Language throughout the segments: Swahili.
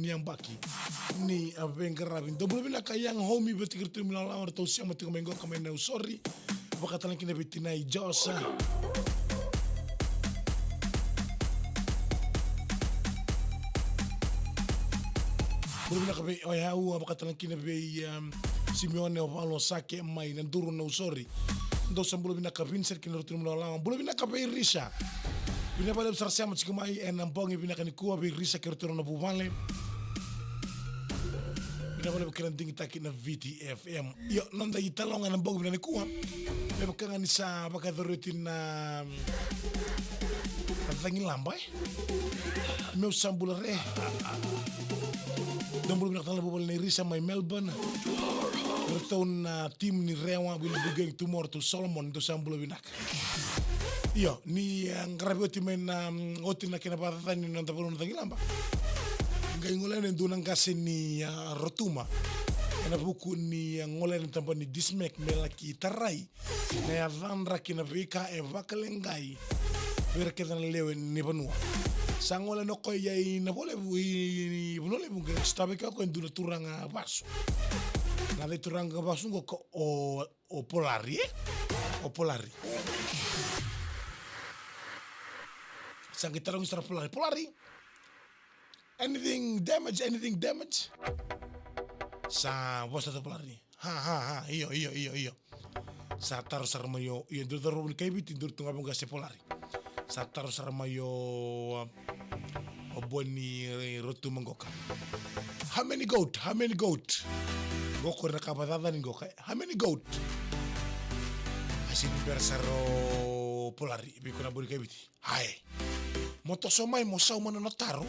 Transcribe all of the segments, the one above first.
yang baki ni abengarabin double bila kayang homie betikir tu milala or tau siang mati komengo kamena sorry bakatalan kina betina ijosa belum nak be oh ya bakatalan kina be Simeone o Paulo Sake mai nanduru na usori ndo sambulo bina ka Vincent kina rutu milala bulo bina ka be Risha bina bale sarsia machikimai enambongi bina kanikua be Risha kertoro na buvale bina bale bekiran tinggi taki na VTFM yo nonda italonga nambongi bina nikua be bakanga ni sa bakadorotin na tangi lambai meu sambula re Dombolo bina tala bubal ni Risha mai Melbourne Bertahun tim ni rewa bila bigeng tumor tu Solomon tu sambulo binak. Iyo ni ngarabi oti main oti na kena patata ni nanta polo nata gilamba. Ngai ngolen nang kase ni rotuma. Kena buku ni ngolen tampa ni dismek melaki tarai. Na yavandra kena vika vakalengai. Vera kedan lewe ni banua. Sangola no koy yai na bole bunge stabe ka ko endura turanga baso. Na de turanga baso ko o polari o polari. Sang gitarong isra polari. Anything damage? Sa bosta to polari. Ha iyo. Sa taro sarmayo iyo dur daro kay biti dur tunga bunga se polari. Sa taro sarmayo oboni rotu mangoka. How many goat? Goko na kabadada ni goka. How many goat? Asin bersaro polari biko na buri kabiti. Hai. Moto somai mo sa umano notaro.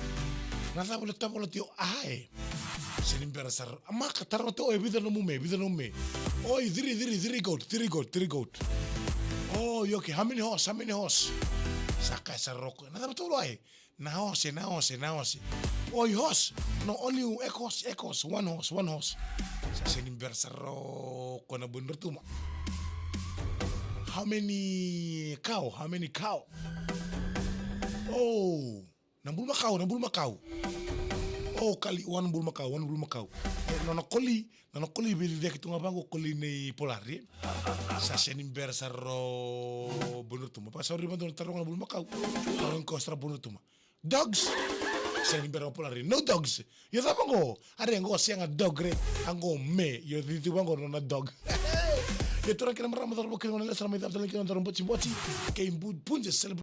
Nasa boleh tapo tio hai. Asin bersaro. Ama kataro to vida no me. Oi, three goat. Oh, yoke. How many horse? Saka saroko. Nada betul ai. Na horse. Oi, horse. No only ekos. One horse. Sa sinin bersaro kona bener tu mak. How many cow? Oh, nambul makau. Oh, kali one bul makau. Nono koli bili dia kitunga bango koli nei polari. Sa sinin bersaro bener tu mak. Pasal ribu tu tarong bul makau. Tarong kostra bener tu mak. Dogs. Seni bero polari no dogs yo tapango are ngo sianga dog re ango me yo ditu bango no dog yo tora kena marama torbo kena lesra mai taptale kena torbo chibochi ke imbud punje